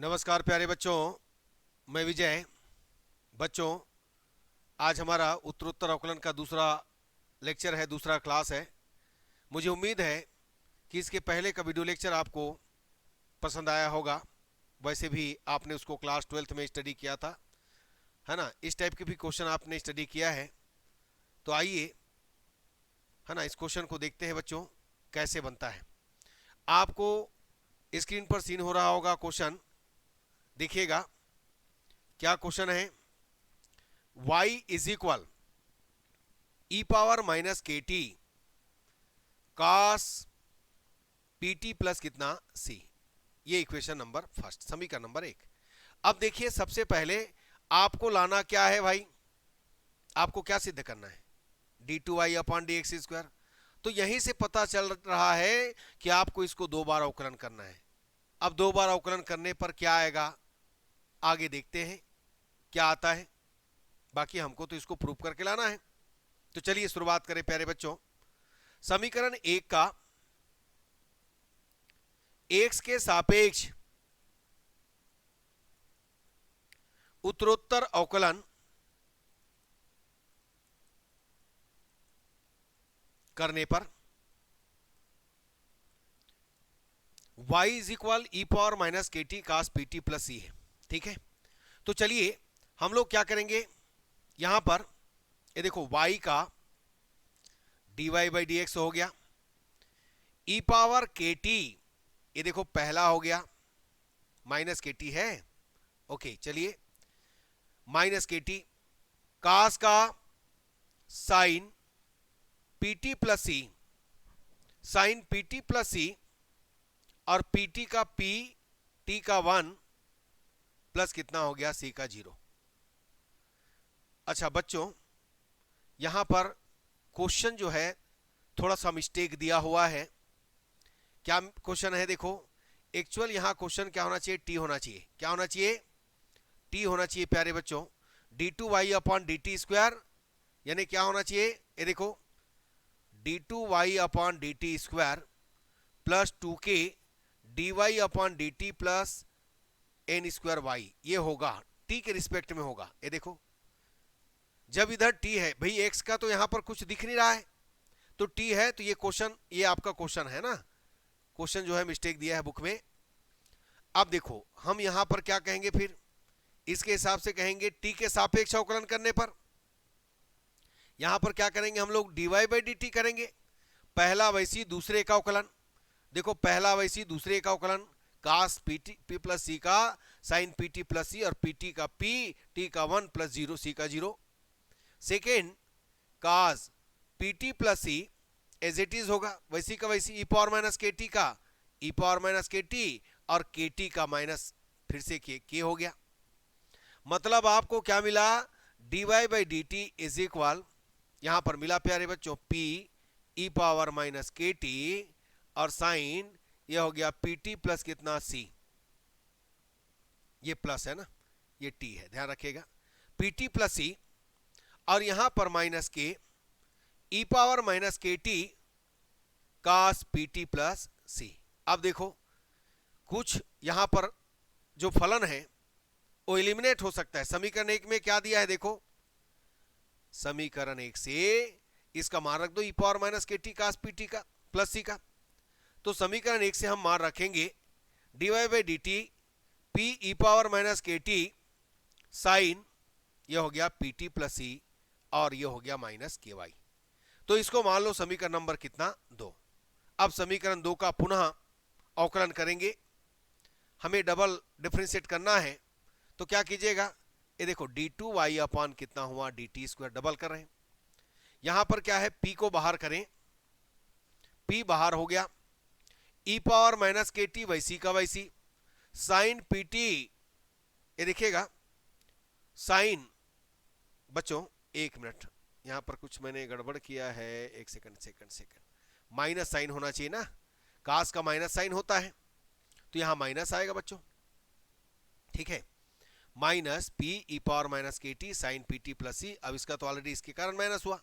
नमस्कार प्यारे बच्चों, मैं विजय। बच्चों, आज हमारा उत्तरोत्तर अवकलन का दूसरा लेक्चर है, दूसरा क्लास है। मुझे उम्मीद है कि इसके पहले का वीडियो लेक्चर आपको पसंद आया होगा। वैसे भी आपने उसको क्लास 12th में स्टडी किया था, है ना। इस टाइप के भी क्वेश्चन आपने स्टडी किया है। तो आइए, है ना, इस क्वेश्चन को देखते हैं बच्चों, कैसे बनता है। आपको स्क्रीन पर सीन हो रहा होगा क्वेश्चन, देखिएगा क्या क्वेश्चन है। y is equal e power minus के t cos p T plus कितना c। ये इक्वेशन नंबर फर्स्ट, समीकरण नंबर 1। अब देखिए, सबसे पहले आपको लाना क्या है भाई, आपको क्या सिद्ध करना है, D two Y upon D X square. तो यहीं से पता चल रहा है कि आपको इसको दो बार अवकलन करना है। अब दो बार अवकलन करने पर क्या आएगा, आगे देखते हैं क्या आता है। बाकी हमको तो इसको प्रूव करके लाना है। तो चलिए शुरुआत करें प्यारे बच्चों। समीकरण 1 का x के सापेक्ष उत्तरोत्तर अवकलन करने पर y is equal e power minus के t cos P T plus सी है। ठीक है, तो चलिए हम लोग क्या करेंगे, यहां पर ये देखो y का dy बाई डी एक्स हो गया, ई पावर के टी ये देखो पहला हो गया, माइनस के टी है। ओके, चलिए माइनस के टी कास का साइन पीटी प्लस सी, साइन पीटी प्लस सी और पीटी का पी टी का 1 प्लस कितना हो गया सी का 0। अच्छा बच्चों, यहां पर क्वेश्चन जो है थोड़ा सा मिस्टेक दिया हुआ है। क्या क्वेश्चन है, देखो एक्चुअल यहां क्वेश्चन क्या होना चाहिए, टी होना चाहिए। क्या होना चाहिए, टी होना चाहिए प्यारे बच्चों, D two Y upon D T square. यानी क्या होना चाहिए, ये देखो D two Y upon D T square plus 2k D Y upon D T plus N square Y. ये होगा टी के रिस्पेक्ट में होगा। ये देखो, जब इधर टी है भाई, एक्स का तो यहां पर कुछ दिख नहीं रहा है, तो टी है तो ये क्वेश्चन, ये आपका क्वेश्चन है ना। क्वेश्चन जो है मिस्टेक दिया है बुक में। अब देखो हम यहां पर क्या कहेंगे, फिर इसके हिसाब से कहेंगे टी के सापेक्ष अवकलन करने पर यहां पर क्या करेंगे हम लोग, dy बाई डी टी करेंगे। पहला वैसी दूसरे का अवकलन, देखो पहला वैसी दूसरे का अवकलन cos P T P plus सी का sine P T plus C और पी टी का पी टी का 1 प्लस 0 सी का 0। Second cos P T plus C as it is होगा वैसी का वैसी ई पावर माइनस के टी का ई पावर माइनस के टी और के टी का माइनस फिर से के हो गया। मतलब आपको क्या मिला, d Y by D t is equal, यहां पर मिला प्यारे बच्चों पी ई पावर माइनस के टी और साइन ये हो गया पी टी प्लस कितना सी। ये प्लस है ना, ये टी है, ध्यान रखिएगा, पी टी प्लस सी और यहां पर माइनस के ई पावर माइनस के t cos P T plus C. अब देखो कुछ यहां पर जो फलन है वो एलिमिनेट हो सकता है। समीकरण 1 में क्या दिया है, देखो समीकरण 1 से इसका मान रख दो ई पावर माइनस के टी कास पी टी का प्लस सी का। तो समीकरण 1 से हम मान रखेंगे d Y by D t p E power minus के टी साइन ये हो गया पी टी प्लस सी और ये हो गया माइनस के वाई। तो इसको मान लो समीकरण नंबर कितना, 2। अब समीकरण 2 का पुनः अवकलन करेंगे, हमें डबल डिफरेंशिएट करना है। तो क्या कीजिएगा, ये देखो डी टू वाई अपॉन कितना हुआ डी टी स्क्वायर, डबल कर रहे हैं। यहां पर क्या है, पी को बाहर करें, पी बाहर हो गया, ई पावर माइनस के टी वैसी का वैसी, साइन पी टी ये देखिएगा साइन, बच्चों एक मिनट, यहां पर कुछ मैंने गड़बड़ किया है, एक सेकंड, माइनस साइन होना चाहिए ना, कास का माइनस साइन होता है तो यहां माइनस आएगा बच्चों। ठीक है, माइनस पी ई पावर माइनस के T sine P T plus C. अब इसका तो ऑलरेडी इसके कारण माइनस हुआ,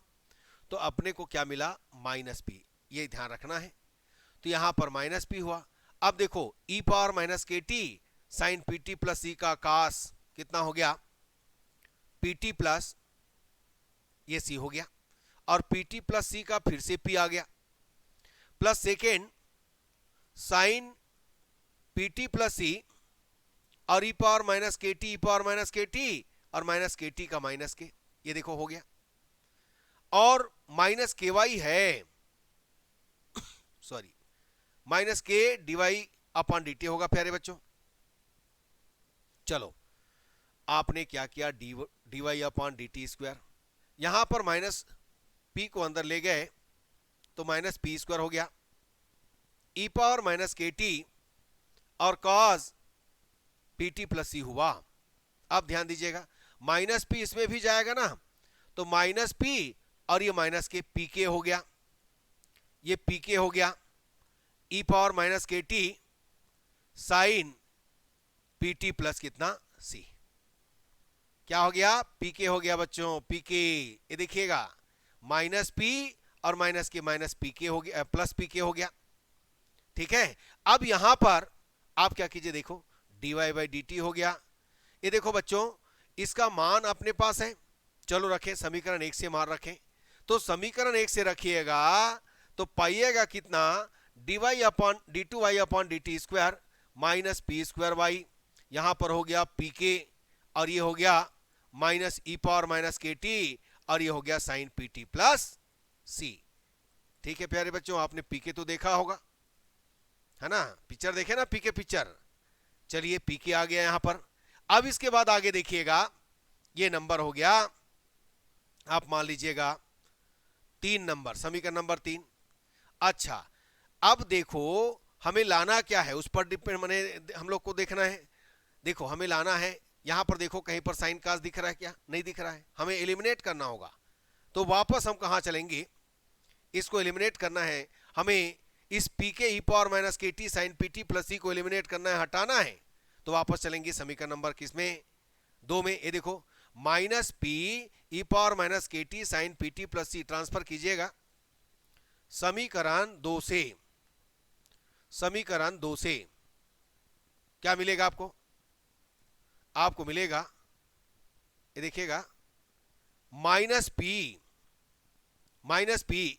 तो अपने को क्या मिला, माइनस पी, ये ध्यान रखना है। तो यहां पर माइनस पी हुआ। अब देखो ई पावर माइनस के T sine P T plus सी का कास कितना हो गया, पी टी प्लस ये सी हो गया, और पी टी प्लस सी का फिर से पी आ गया, plus second sine P T plus C और ई पावर माइनस के टी, ई पावर माइनस के टी और माइनस के टी का माइनस के, ये देखो हो गया, और माइनस के वाई है, sorry minus k d y upon D t होगा प्यारे बच्चों। चलो आपने क्या किया, D Y upon D T square, यहां पर माइनस पी को अंदर ले गए तो माइनस पी स्क्वायर हो गया, ई पावर माइनस के टी और कॉस पी टी प्लस सी हुआ। अब ध्यान दीजिएगा माइनस पी इसमें भी जाएगा ना, तो माइनस पी और ये माइनस के पी के हो गया, ये पी के हो गया, ई पावर माइनस के T sine P T plus कितना सी, क्या हो गया, पी के हो गया बच्चों, पी के, ये देखिएगा माइनस पी और माइनस के माइनस पी के हो गया, प्लस पी के हो गया, ठीक है। अब यहां पर आप क्या कीजिए, देखो d Y by D t हो गया, ये देखो बच्चों इसका मान अपने पास है, चलो रखें समीकरण 1 से मान रखें, तो समीकरण 1 से रखिएगा तो पाइएगा कितना, d Y upon d two Y upon D T square minus p square y, यहां पर हो गया पी के और ये हो गया माइनस ई पावर माइनस के टी और ये हो गया साइन पी टी प्लस सी। ठीक है प्यारे बच्चों, आपने पी के तो देखा होगा है ना, पिक्चर देखे ना, पी के पिक्चर। चलिए पी के आ गया यहां पर। अब इसके बाद आगे देखिएगा, ये नंबर हो गया, आप मान लीजिएगा 3 नंबर, समीकरण नंबर 3। अच्छा अब देखो हमें लाना क्या है, उस पर डिपेंड मैंने हम लोग को देखना है। देखो हमें लाना है, यहां पर देखो कहीं पर साइन कास दिख रहा है क्या, नहीं दिख रहा है, हमें एलिमिनेट करना होगा। तो वापस हम कहां चलेंगे, इसको एलिमिनेट करना है हमें, इस पी के ई पावर माइनस के T sine P T plus C को एलिमिनेट करना है, हटाना है। तो वापस चलेंगे समीकरण नंबर किसमें, 2 में। ये देखो माइनस पी ई पावर माइनस के T sine P T plus C transfer कीजिएगा समीकरण 2 से, समीकरण 2 से क्या मिलेगा आपको, आपको मिलेगा ये देखिएगा माइनस पी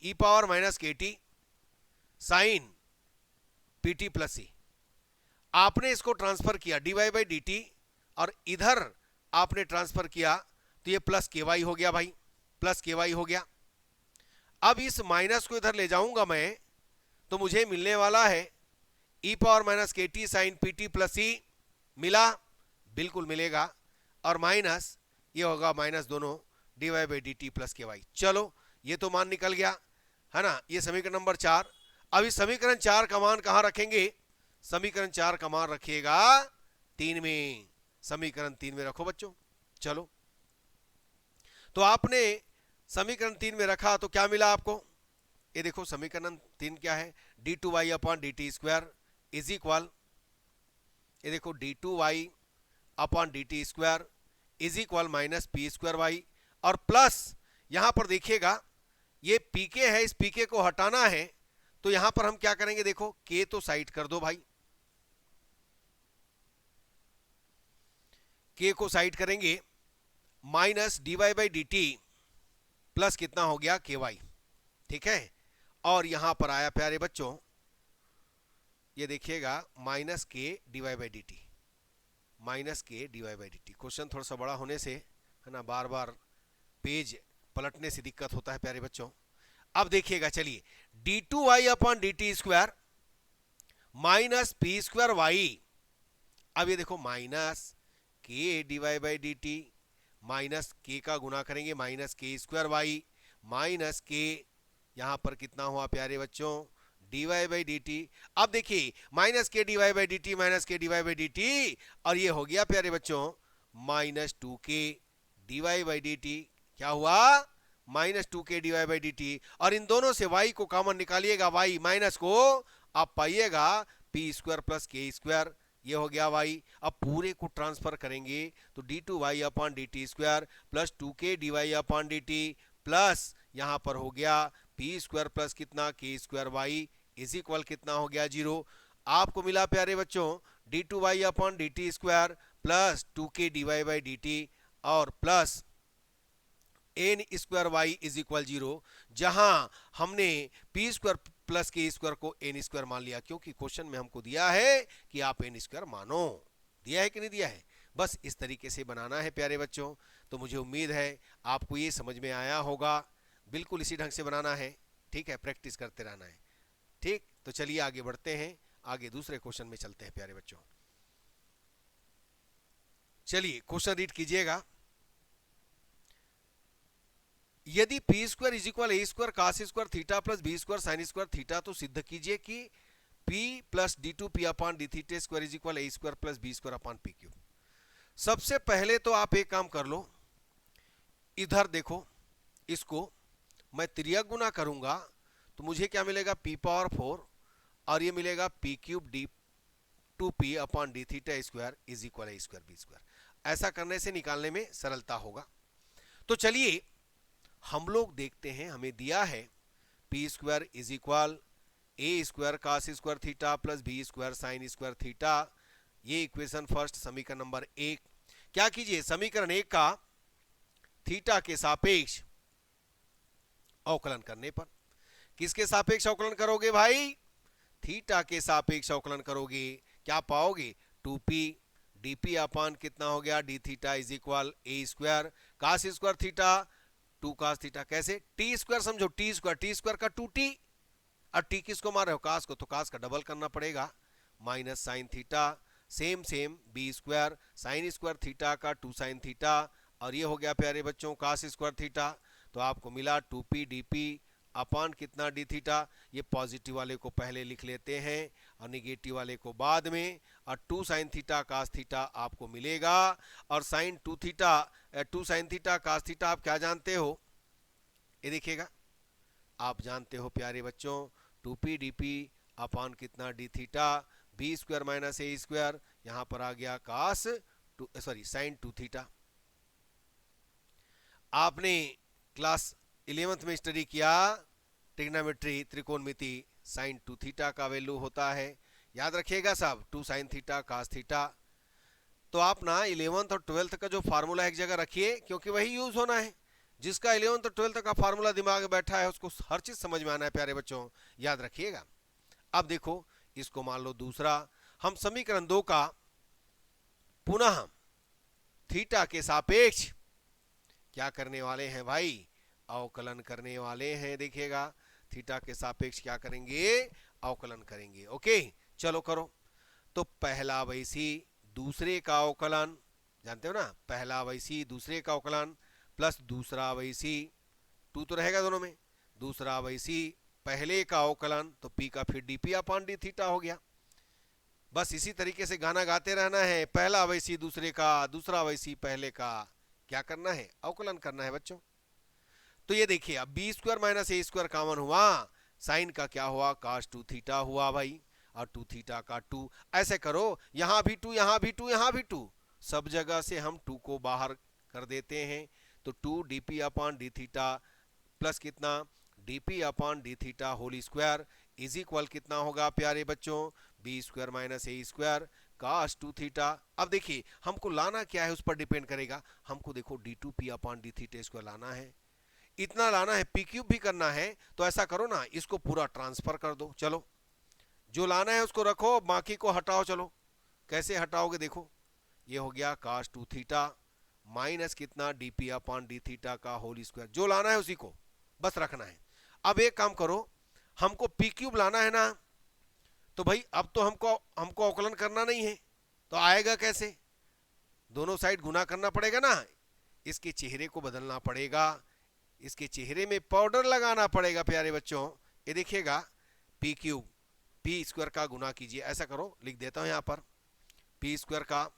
ई पावर माइनस के T sine P T plus C, आपने इसको ट्रांसफर किया D Y by D T और इधर आपने ट्रांसफर किया तो ये प्लस के वाई हो गया भाई, प्लस के वाई हो गया। अब इस माइनस को इधर ले जाऊंगा मैं तो मुझे मिलने वाला है ई पावर माइनस के T sine P T plus C, मिला, बिल्कुल मिलेगा, और माइनस ये होगा माइनस दोनों D Y by D T plus K Y. चलो ये तो मान निकल गया है ना, ये समीकरण नंबर 4। अब इस समीकरण 4 का मान कहां रखेंगे, समीकरण 4 का मान रखिएगा 3 में, समीकरण 3 में रखो बच्चों। चलो तो आपने समीकरण 3 में रखा तो क्या मिला आपको, ये देखो समीकरण 3 क्या है, D two Y upon D T square is equal, ये देखो D two Y upon D T square is equal minus p square y, और प्लस यहां पर देखिएगा ये पीके है, इस पीके को हटाना है तो यहां पर हम क्या करेंगे, देखो के तो साइड कर दो भाई, के को साइड करेंगे, minus d Y by D T plus कितना हो गया के वाई, ठीक है। और यहां पर आया प्यारे बच्चों, ये देखिएगा माइनस के D Y by D T, minus के D Y by D T. Question थोड़ा सा बड़ा होने से है ना, बार बार पेज पलटने से दिक्कत होता है प्यारे बच्चों। अब देखिएगा चलिए, d two Y upon D T square minus p square y, अब ये देखो माइनस के D Y by D T, minus k का गुना करेंगे माइनस के स्क्वायर वाई, माइनस के यहां पर कितना हुआ प्यारे बच्चों, D Y by D T. अब देखिए माइनस के D Y by D T minus के D Y by D T, और ये हो गया प्यारे बच्चों minus 2k D Y by D T, क्या हुआ minus 2k D Y by D T, और इन दोनों से y को कॉमन निकालिएगा, y माइनस को आप पाइएगा P square plus K square, ये हो गया y। अब पूरे को ट्रांसफर करेंगे तो d two Y upon D T square plus 2k D Y upon D T plus यहां पर हो गया पी स्क्वायर प्लस कितना के स्क्वायर वाई इज इक्वल कितना हो गया 0। आपको मिला प्यारे बच्चों D two Y upon D T square plus 2k dy by D T और plus N square Y is equal 0, जहां हमने P square plus K square को एन स्क्वायर मान लिया, क्योंकि क्वेश्चन में हमको दिया है कि आप एन स्क्वायर मानो। दिया है कि नहीं दिया है? बस इस तरीके से बनाना है प्यारे बच्चों। तो मुझे उम्मीद है आपको ये समझ में आया होगा। बिल्कुल इसी ढंग से बनाना है, ठीक है, प्रैक्टिस करते रहना है। ठीक, तो चलिए आगे बढ़ते हैं, आगे दूसरे क्वेश्चन में चलते हैं प्यारे बच्चों। चलिए क्वेश्चन रीड कीजिएगा। यदि p square is equal a square cos square theta plus b square sine square theta, तो सिद्ध कीजिए कि p plus d two p upon D theta square is equal a square plus b square upon p cube. सबसे पहले तो आप एक काम कर लो, इधर देखो, इसको मैं त्रियक गुना करूंगा तो मुझे क्या मिलेगा, पी पावर 4 और ये मिलेगा p cube d two p upon D theta square is equal a square b square. ऐसा करने से निकालने में सरलता होगा। तो चलिए हम लोग देखते हैं, हमें दिया है p square is equal a square cos square theta plus b square sine square theta. ये इक्वेशन फर्स्ट, समीकरण नंबर 1। क्या कीजिए, समीकरण 1 का थीटा के सापेक्ष अवकलन करने पर, किसके सापेक्ष अवकलन करोगे भाई, थीटा के सापेक्ष अवकलन करोगे, क्या पाओगे, 2p dp अपान कितना हो गया, d theta is equal a square cos square theta 2 cos theta. कैसे, टी स्क्वायर समझो, टी स्क्वायर का 2t, और टी किसको मार रहे हो, कास को, तो कास का डबल करना पड़ेगा, minus sine theta same b square sine square theta का 2 साइन थीटा, और ये हो गया प्यारे बच्चों कास स्क्वायर थीटा। तो आपको मिला 2p dp अपान कितना डी थीटा। ये पॉजिटिव वाले को पहले लिख लेते हैं और निगेटिव वाले को बाद में, और 2 साइन थीटा कास थीटा आपको मिलेगा, और sine 2 sine theta cos theta आप क्या जानते हो, ये देखिएगा, आप जानते हो प्यारे बच्चों 2p dp अपान कितना D theta, B square minus ए स्क्वायर, यहां पर आ गया कास साइन 2 थीटा। आपने क्लास 11th में स्टडी किया ट्रिग्नोमेट्री, त्रिकोणमिति, साइन 2 थीटा का वैल्यू होता है, याद रखिएगा साहब, 2 साइन थीटा कास थीटा। तो आप ना 11th और 12th का जो फार्मूला एक जगह रखिए, क्योंकि वही यूज होना है। जिसका 11th और 12th का फार्मूला दिमाग में बैठा है उसको हर चीज समझ में आना है प्यारे बच्चों, याद रखिएगा। अब देखो, इसको मान लो दूसरा, हम समीकरण 2 का पुनः थीटा के सापेक्ष क्या करने वाले हैं भाई, अवकलन करने वाले हैं। देखिएगा, थीटा के सापेक्ष क्या करेंगे, अवकलन करेंगे। ओके, चलो करो। तो पहला वैसी दूसरे का अवकलन, जानते हो ना, पहला वैसी दूसरे का अवकलन प्लस दूसरा वैसी, 2 तो रहेगा दोनों में, दूसरा वैसी पहले का अवकलन, तो p का फिर dp अपान डी थीटा हो गया। बस इसी तरीके से गाना गाते रहना है, पहला वैसी दूसरे का, दूसरा वैसी पहले का, क्या करना है, अवकलन करना है बच्चों। तो ये देखिए, अब बी स्क्वायर माइनस ए स्क्वायर कॉमन हुआ, साइन का क्या हुआ, कास 2 थीटा हुआ भाई, और 2 थीटा का 2। ऐसे करो, यहां भी 2, यहां भी 2, यहां भी 2, सब जगह से हम 2 को बाहर कर देते हैं। तो 2 dp upon d theta plus कितना, dp upon d theta whole square is equal कितना होगा प्यारे बच्चों, बी स्क्वायर माइनस ए स्क्वायर कास 2 थीटा। अब देखिए हमको लाना क्या है, उस पर डिपेंड करेगा। हमको देखो d2p अपान डी थीटा स्क्वायर लाना है, इतना लाना है, पी क्यूब भी करना है। तो ऐसा करो ना, इसको पूरा ट्रांसफर कर दो। चलो, जो लाना है उसको रखो, बाकी को हटाओ। चलो, कैसे हटाओगे, देखो, ये हो गया कास 2 थीटा माइनस कितना, dp अपान डी थीटा का होल स्क्वायर। जो लाना है उसी को बस रखना है। अब एक काम करो, हमको पी क्यूब लाना है ना, तो भाई अब तो हमको अवकलन करना नहीं है, तो आएगा कैसे, दोनों साइड गुना करना पड़ेगा ना, इसके चेहरे को बदलना पड़ेगा, इसके चेहरे में पाउडर लगाना पड़ेगा प्यारे बच्चों। ये देखिएगा, पी क्यूब पी स्क्वायर का गुना कीजिए, ऐसा करो, लिख देता हूं यहां पर, पी स्क्वायर का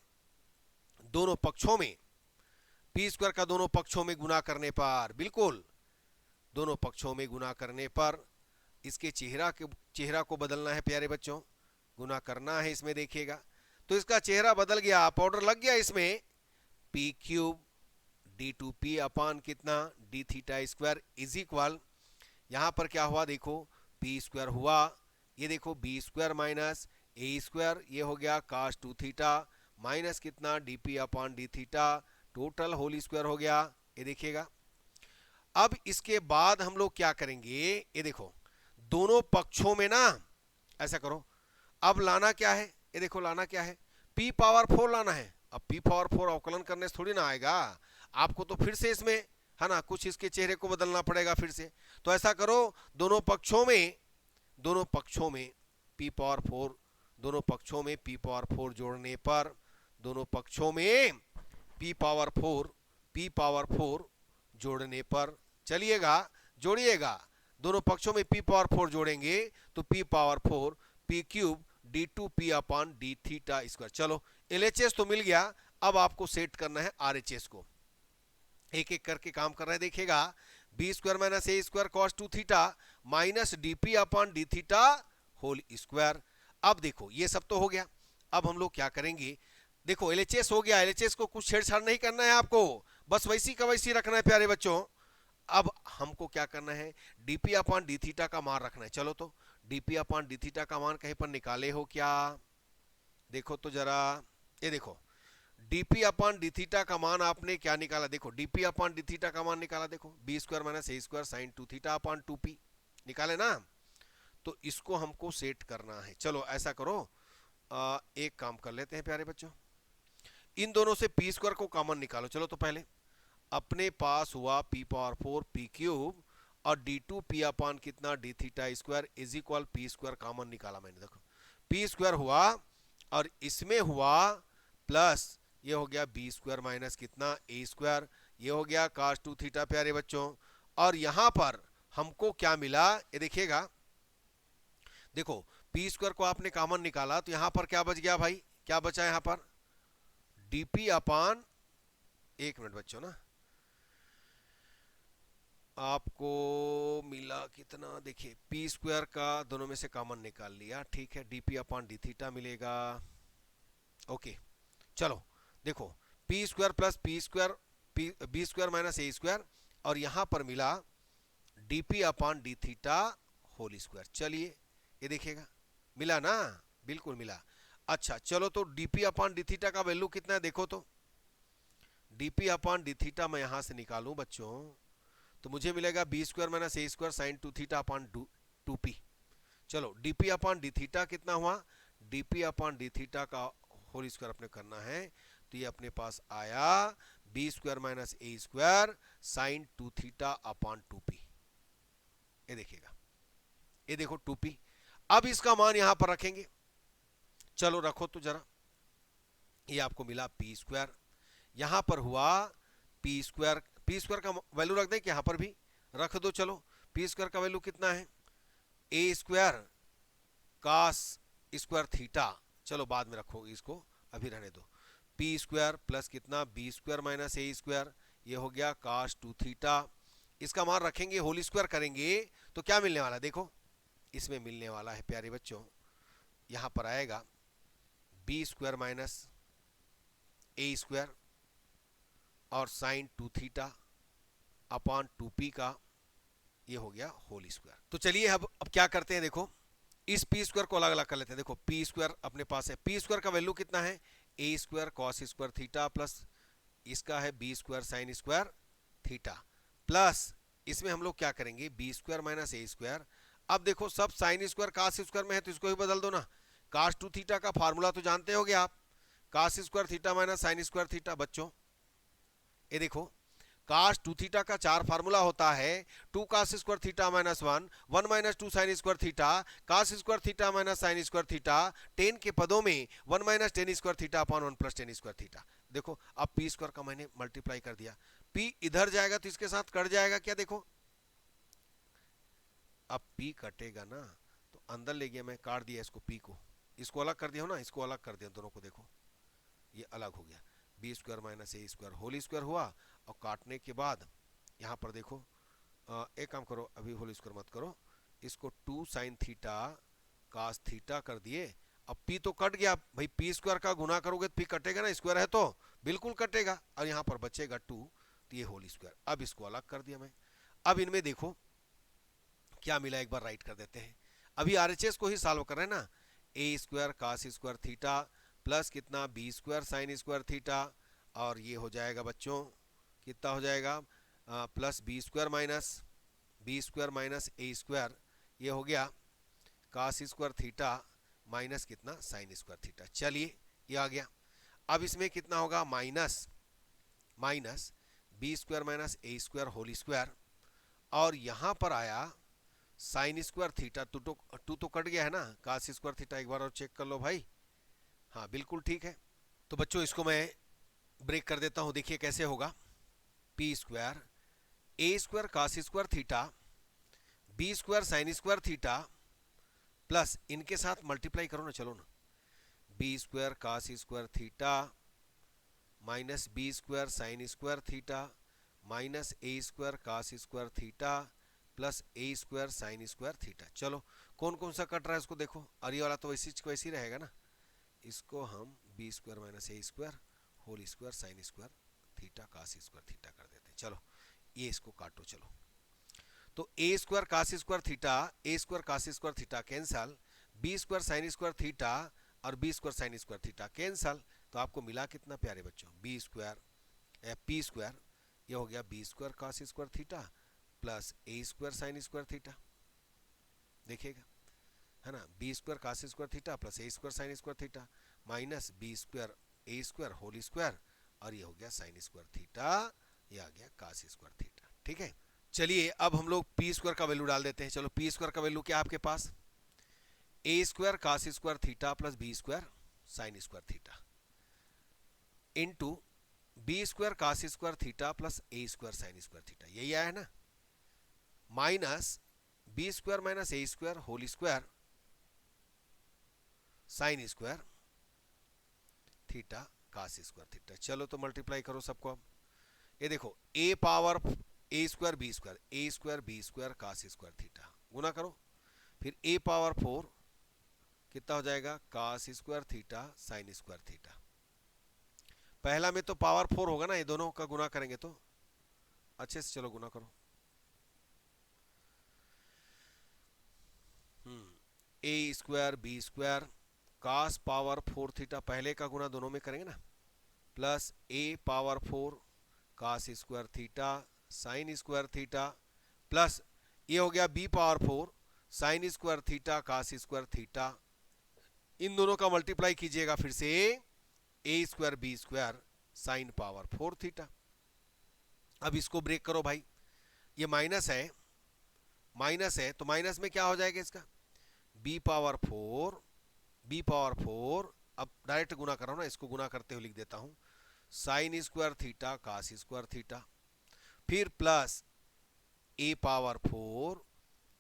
दोनों पक्षों में, पी स्क्वायर का दोनों पक्षों में गुना करने पर, बिल्कुल दोनों पक्षों में गुना करने पर इसके चेहरा को बदलना है प्यारे बच्चों, गुना करना है इसमें। देखिएगा, तो इसका चेहरा बदल गया, पाउडर लग गया इसमें, पी क्यूब d2p अपान कितना, D theta square is equal, यहां पर क्या हुआ देखो, p स्क्वायर हुआ, ये देखो बी स्क्वायर माइनस ए स्क्वायर, ये हो गया cos 2 थीटा माइनस कितना dp upon D theta, total whole square हो गया। ये देखिएगा। अब इसके बाद हम लोग क्या करेंगे, ये देखो दोनों पक्षों में ना ऐसा करो, अब लाना क्या है, ये देखो लाना क्या है, p पावर 4 लाना है। अब p पावर 4 अवकलन करने से थोड़ी ना आएगा, आपको तो फिर से इसमें है ना कुछ इसके चेहरे को बदलना पड़ेगा फिर से। तो ऐसा करो, दोनों पक्षों में p पावर 4, दोनों पक्षों में p पावर 4 जोड़ने पर, दोनों पक्षों में p पावर 4 जोड़ने पर, चलिएगा जोड़िएगा, दोनों पक्षों में p पावर 4 जोड़ेंगे तो p power 4 p cube d2p upon D theta square. चलो LHS तो मिल गया, अब आपको सेट करना है RHS को। एक एक करके काम कर रहे हैं, देखिएगा बी स्क्वायर माइनस ए square cos 2 theta minus DP upon D theta whole square. अब देखो ये सब तो हो गया, अब हम लोग क्या करेंगे, देखो LHS हो गया, LHS को कुछ छेड़छाड़ नहीं करना है आपको, बस वैसी का वैसी रखना है प्यारे बच्चों। अब हमको क्या करना है, dp अपॉन डी थीटा का मान रखना है। चलो तो dp अपॉन डी थीटा का मान कहीं पर निकाले हो क्या, देखो तो जरा, ये देखो dp अपॉन डी थीटा का मान आपने क्या निकाला, देखो dp अपॉन डी थीटा का मान निकाला, देखो बी स्क्वायर माइनस ए square sine 2 theta upon 2p निकाले ना। तो इसको हमको सेट करना है। चलो ऐसा करो, एक काम कर लेते हैं प्यारे बच्चों, इन दोनों से पी स्क्वायर को कॉमन निकालो। चलो तो पहले अपने पास हुआ p पावर 4 p क्यूब और d2p अपॉन कितना D theta square is equal p square common निकाला मैंने, देखो p स्क्वायर हुआ और इसमें हुआ प्लस ये हो गया b स्क्वायर माइनस कितना a स्क्वायर, ये हो गया cos 2 थीटा प्यारे बच्चों। और यहां पर हमको क्या मिला, ये देखिएगा, देखो p स्क्वायर को आपने कॉमन निकाला तो यहां पर क्या बच गया भाई, क्या बचा यहां पर dp अपॉन, एक मिनट बच्चों ना, आपको मिला कितना, देखिए पी स्क्वायर का दोनों में से कॉमन निकाल लिया, ठीक है, dp अपॉन डी थीटा मिलेगा। ओके चलो देखो p square plus p square b square minus ए स्क्वायर, और यहां पर मिला dp upon D theta whole square. चलिए ये देखिएगा मिला ना, बिल्कुल मिला। अच्छा चलो तो dp अपॉन डी थीटा का वैल्यू कितना है, देखो तो dp अपॉन डी थीटा मैं यहां से निकालूं बच्चों तो मुझे मिलेगा बी स्क्वायर माइनस ए square sine 2 theta upon 2p। चलो dp अपॉन डी थीटा कितना हुआ, dp अपॉन डी थीटा का होल स्क्वायर अपने करना है तो ये अपने पास आया बी स्क्वायर माइनस ए square sine 2 theta upon 2p। ये देखिएगा, ये देखो 2p। अब इसका मान यहां पर रखेंगे, चलो रखो तो जरा, ये आपको मिला पी स्क्वायर, यहां पर हुआ पी स्क्वायर का वैल्यू रख दें कि यहां पर भी रख दो। चलो पी स्क्वायर का वैल्यू कितना है, a square cos square theta, चलो बाद में रखो इसको, अभी रहने दो, पी स्क्वायर प्लस कितना बी स्क्वायर माइनस ए स्क्वायर, ये हो गया कास 2 थीटा। इसका मान रखेंगे, होल स्क्वायर करेंगे तो क्या मिलने वाला, देखो इसमें मिलने वाला है प्यारे बच्चों, यहां पर आएगा बी स्क्वायर माइनस ए स्क्वायर और साइन 2 थीटा अपॉन 2p का, ये हो गया होल स्क्वायर। तो चलिए अब क्या करते हैं, देखो इस पी स्क्वायर को अलग अलग कर लेते हैं। देखो पी स्क्वायर अपने पास है, पी स्क्वायर का वैल्यू कितना है, a square cos square theta plus इसका है b square sine square theta, plus इसमें हम लोग क्या करेंगे बी स्क्वायर माइनस ए स्क्वायर। अब देखो सब साइन स्क्वायर कास स्क्वायर में है तो इसको ही बदल दो ना, कास 2 थीटा का फार्मूला तो जानते होगे आप, cos square theta minus sine square theta. बच्चों ये देखो कास 2 थीटा का 4 फार्मूला होता है, 2 cos square theta minus 1, 1 minus 2 sine square theta, cos square theta minus sine square theta, 10 के पदों में 1 minus 10 square theta upon 1 plus 10 square theta. देखो अब पी स्क्वायर का मैंने मल्टीप्लाई कर दिया, पी इधर जाएगा तो इसके साथ कट जाएगा क्या, देखो अब पी कटेगा ना तो अंदर ले गया मैं, काट दिया इसको, पी को इसको अलग कर दिया हो ना, इसको अलग कर दिया दोनों को, देखो ये अलग हो गया, बी स्क्वायर माइनस ए स्क्वायर होल स्क्वायर हुआ, और काटने के बाद यहाँ पर देखो एक काम करो, अभी होल स्क्वायर मत करो, इसको 2 साइन थीटा कास थीटा कर दिए। अब पी तो कट गया भाई, पी स्क्वायर का गुना करोगे तो पी कटेगा ना, स्क्वायर है तो बिल्कुल कटेगा, और यहाँ पर बचेगा 2, तो ये होल स्क्वायर। अब इसको अलग कर दिया मैं, अब इनमें देखो क्या मिला, एक बार राइट कर देते हैं, अभी आरएचएस को ही सॉल्व कर रहे हैं ना, a square cos square theta plus कितना b square sine square theta, और ये हो जाएगा बच्चों कितना हो जाएगा प्लस बी स्क्वायर माइनस ए स्क्वायर, ये हो गया कास स्क्वायर थीटा माइनस कितना साइन स्क्वायर थीटा। चलिए ये आ गया। अब इसमें कितना होगा माइनस बी स्क्वायर माइनस ए स्क्वायर होल स्क्वायर, और यहां पर आया साइन स्क्वायर थीटा, टू तो कट गया है ना, कास स्क्वायर थीटा एक बार और चेक कर लो भाई। हाँ बिल्कुल ठीक है। तो बच्चों इसको मैं ब्रेक कर देता हूं, देखिए कैसे होगा। P square a square cos square theta B square sine square theta plus इनके साथ मल्टीप्लाई करो ना, चलो ना, b square cos square theta minus b square sine square theta minus A square cos square theta plus a square sine square theta. चलो कौन कौन सा कट रहा है उसको देखो, और ये वाला तो वैसे ही रहेगा ना, इसको हम बी स्क्वायर माइनस ए square whole square sine square theta cos square theta कर देते हैं। चलो ये इसको काटो। चलो तो a square cos square theta cancel, b square sine square theta और b square sine square theta cancel, तो आपको मिला कितना प्यारे बच्चों बी स्क्वायर पी स्क्वायर, ये हो गया b square cos square theta plus a square sine square theta, देखिएगा है ना, b square cos square theta plus a square sine square theta minus b square a square whole square, और ये हो गया साइन स्क्वायर थीटा, ये आ गया कास स्क्वायर थीटा। ठीक है, चलिए अब हम लोग पी स्क्वायर का वैल्यू डाल देते हैं। चलो पी स्क्वायर का वैल्यू क्या है आपके पास, a square cos square theta plus b square sine square theta into b square cos square theta plus a square sine square theta, यही आया है ना, माइनस बी स्क्वायर माइनस ए square whole square sine square theta cos square theta. चलो तो multiply करो सबको। अब ये देखो a power a square b square cos square theta गुना करो, फिर ए पावर 4 कितना हो जाएगा cos square theta sine square theta. पहला में तो पावर 4 होगा ना, ये दोनों का गुना करेंगे तो अच्छे से, चलो गुना करो। A square b square cos power 4 theta, पहले का गुना दोनों में करेंगे ना, plus a power 4 cos square theta sine square theta plus ये हो गया b power 4 sine square theta cos square theta, इन दोनों का मल्टीप्लाई कीजिएगा फिर से a square b square sine power 4 theta. अब इसको ब्रेक करो भाई, ये माइनस है तो माइनस में क्या हो जाएगा इसका बी पावर 4, अब डायरेक्ट गुना कर रहा हूं ना, इसको गुना करते हुए लिख देता हूं sine square theta cos square theta, फिर प्लस ए पावर 4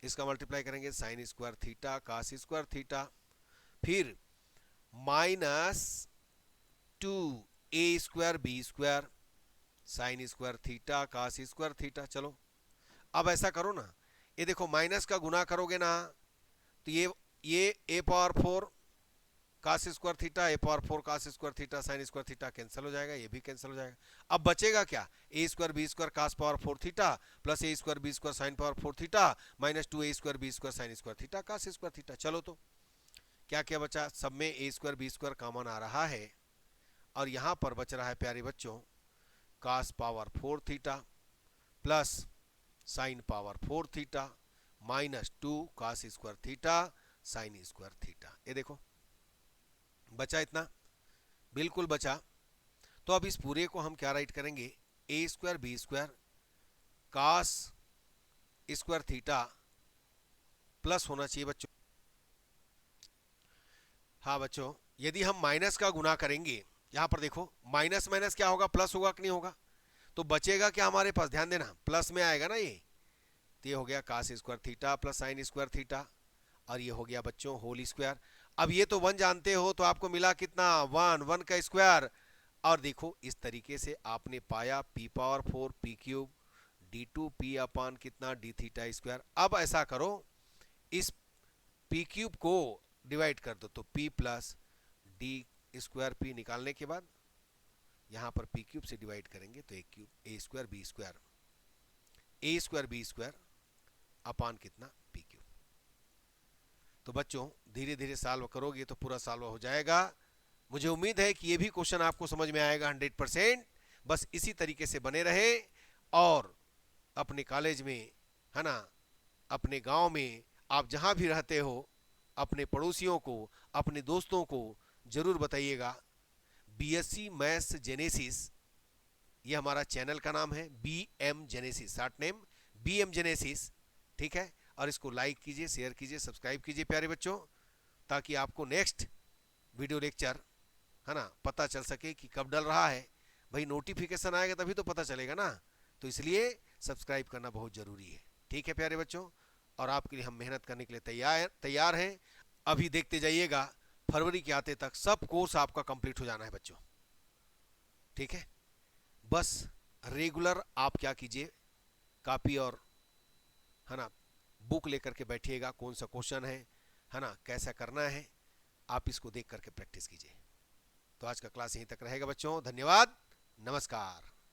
इसका मल्टीप्लाई करेंगे sine square theta cos square theta, फिर minus 2 a square b square sine square theta cos square theta. चलो अब ऐसा करो ना, ये देखो माइनस का गुना करोगे ना तो ये a power 4 cos square theta a power 4 cos square theta sine square theta cancel हो जाएगा, ये भी कैंसिल हो जाएगा। अब बचेगा क्या a square b square cos power 4 theta plus a square b square sine power 4 theta minus 2 a square b square sine square theta cos square theta. चलो तो क्या क्या बचा, सब में a square b square common आ रहा है, और यहां पर बच रहा है प्यारे बच्चों cos power 4 theta plus sine power 4 theta minus 2 cos square theta sine square theta. ये देखो बचा इतना, बिल्कुल बचा। तो अब इस पूरे को हम क्या राइट करेंगे, a square b square cos square theta plus होना चाहिए बच्चों, हाँ बच्चों यदि हम माइनस का गुना करेंगे, यहां पर देखो माइनस माइनस क्या होगा प्लस होगा कि नहीं होगा, तो बचेगा क्या हमारे पास, ध्यान देना प्लस में आएगा ना ये, तो ये हो गया cos square theta plus sine square theta, और ये हो गया बच्चों होल स्क्वायर। अब ये तो 1 जानते हो, तो आपको मिला कितना 1 का स्क्वायर, और देखो इस तरीके से आपने पाया p power 4 p cube d2 p अपान कितना d थीटा स्क्वायर। अब ऐसा करो इस p क्यूब को डिवाइड कर दो, तो p plus d square p निकालने के बाद यहां पर p क्यूब से डिवाइड करेंगे तो a square b square upon कितना p क्यूब। तो बच्चों धीरे धीरे सॉल्व करोगे तो पूरा सॉल्व हो जाएगा। मुझे उम्मीद है कि ये भी क्वेश्चन आपको समझ में आएगा 100%। बस इसी तरीके से बने रहे और अपने कॉलेज में, है ना, अपने गांव में, आप जहां भी रहते हो, अपने पड़ोसियों को, अपने दोस्तों को जरूर बताइएगा। बीएससी मैथ्स जेनेसिस, ये हमारा चैनल का नाम है, B M Genesis, short name B M Genesis, ठीक है। और इसको लाइक कीजिए, शेयर कीजिए, सब्सक्राइब कीजिए प्यारे बच्चों, ताकि आपको नेक्स्ट वीडियो लेक्चर, है ना, पता चल सके कि कब डल रहा है। भाई नोटिफिकेशन आएगा तभी तो पता चलेगा ना, तो इसलिए सब्सक्राइब करना बहुत ज़रूरी है। ठीक है प्यारे बच्चों, और आपके लिए हम मेहनत करने के लिए तैयार हैं। अभी देखते जाइएगा, फरवरी के आते तक सब कोर्स आपका कंप्लीट हो जाना है बच्चों। ठीक है, बस रेगुलर आप क्या कीजिए, कॉपी और, है ना, बुक लेकर के बैठिएगा, कौन सा क्वेश्चन है ना, कैसा करना है, आप इसको देख करके प्रैक्टिस कीजिए। तो आज का क्लास यहीं तक रहेगा बच्चों, धन्यवाद, नमस्कार।